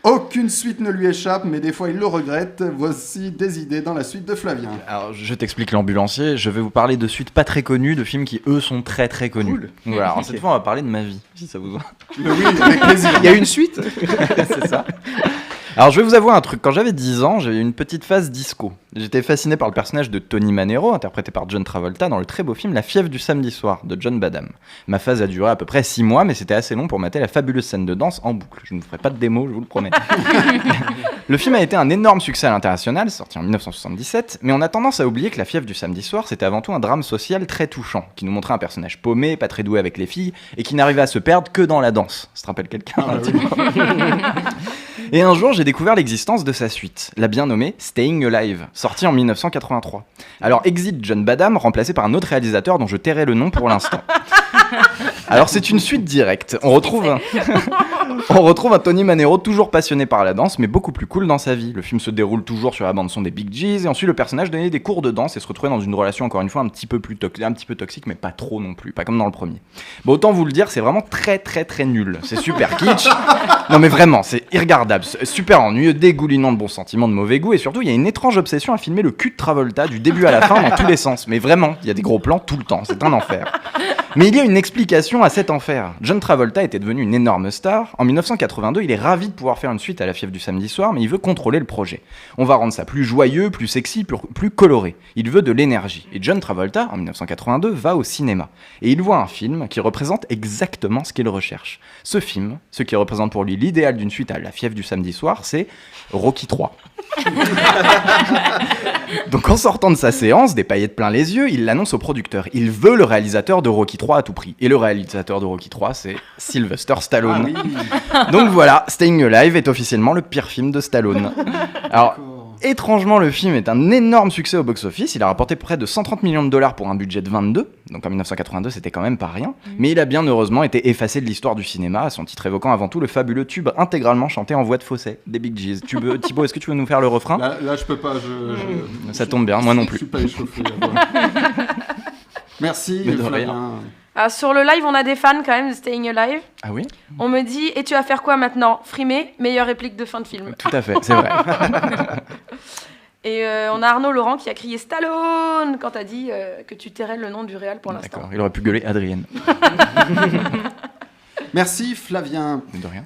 Aucune suite ne lui échappe, mais des fois il le regrette. Voici des idées dans la suite de Flavien. Alors, je t'explique l'ambulancier. Je vais vous parler de suites pas très connues, de films qui, eux, sont très très connus. Cool. Voilà, alors cette fois, on va parler de ma vie, si ça vous va. Mais oui, avec plaisir. Il y a une suite. C'est ça. Alors, je vais vous avouer un truc. Quand j'avais 10 ans, j'avais eu une petite phase disco. J'étais fasciné par le personnage de Tony Manero, interprété par John Travolta, dans le très beau film La fièvre du samedi soir, de John Badham. Ma phase a duré à peu près 6 mois, mais c'était assez long pour mater la fabuleuse scène de danse en boucle. Je ne vous ferai pas de démo, je vous le promets. Le film a été un énorme succès à l'international, sorti en 1977, mais on a tendance à oublier que La fièvre du samedi soir, c'était avant tout un drame social très touchant, qui nous montrait un personnage paumé, pas très doué avec les filles, et qui n'arrivait à se perdre que dans la danse. Ça te rappelle quelqu'un un petit peu. Et un jour, j'ai découvert l'existence de sa suite, la bien nommée Staying Alive, sortie en 1983. Alors, exit John Badham, remplacé par un autre réalisateur dont je tairai le nom pour l'instant. Alors, c'est une suite directe. On retrouve un Tony Manero toujours passionné par la danse, mais beaucoup plus cool dans sa vie. Le film se déroule toujours sur la bande-son des Bee Gees, et ensuite le personnage donnait des cours de danse et se retrouvait dans une relation, encore une fois, un petit peu toxique, mais pas trop non plus, pas comme dans le premier. Bon, autant vous le dire, c'est vraiment très très très nul. C'est super kitsch. Non mais vraiment, c'est irregardable, c'est super ennuyeux, dégoulinant de bons sentiments, de mauvais goût, et surtout, il y a une étrange obsession à filmer le cul de Travolta du début à la fin dans tous les sens. Mais vraiment, il y a des gros plans tout le temps, c'est un enfer. Mais il y a une explication à cet enfer. John Travolta était devenu une énorme star. En 1982, il est ravi de pouvoir faire une suite à La fièvre du samedi soir, mais il veut contrôler le projet. On va rendre ça plus joyeux, plus sexy, plus coloré. Il veut de l'énergie. Et John Travolta, en 1982, va au cinéma. Et il voit un film qui représente exactement ce qu'il recherche. Ce film, ce qui représente pour lui l'idéal d'une suite à La fièvre du samedi soir, c'est Rocky III. Donc en sortant de sa séance, des paillettes plein les yeux, il l'annonce au producteur. Il veut le réalisateur de Rocky III à tout prix. Et le réalisateur de Rocky III, c'est Sylvester Stallone. Ah oui. Donc voilà, Staying Alive est officiellement le pire film de Stallone. Alors, étrangement, le film est un énorme succès au box-office. Il a rapporté près de 130 millions de dollars pour un budget de 22. Donc en 1982, c'était quand même pas rien. Mais il a bien heureusement été effacé de l'histoire du cinéma, à son titre évoquant avant tout le fabuleux tube intégralement chanté en voix de fausset des Bee Gees. Thibaut, est-ce que tu veux nous faire le refrain ? Là, je peux pas. Ça tombe bien, moi non Je plus. suis pas échauffé. Merci, Mais de Flavien. rien. Alors, sur le live, on a des fans quand même de Staying Alive. Ah oui ? On me dit, et tu vas faire quoi maintenant ? Frimer, meilleure réplique de fin de film. Tout à fait, c'est vrai. Et on a Arnaud Laurent qui a crié Stallone quand t'as dit que tu tairais le nom du réal pour l'instant. D'accord, il aurait pu gueuler Adrienne. Merci, Flavien. De rien.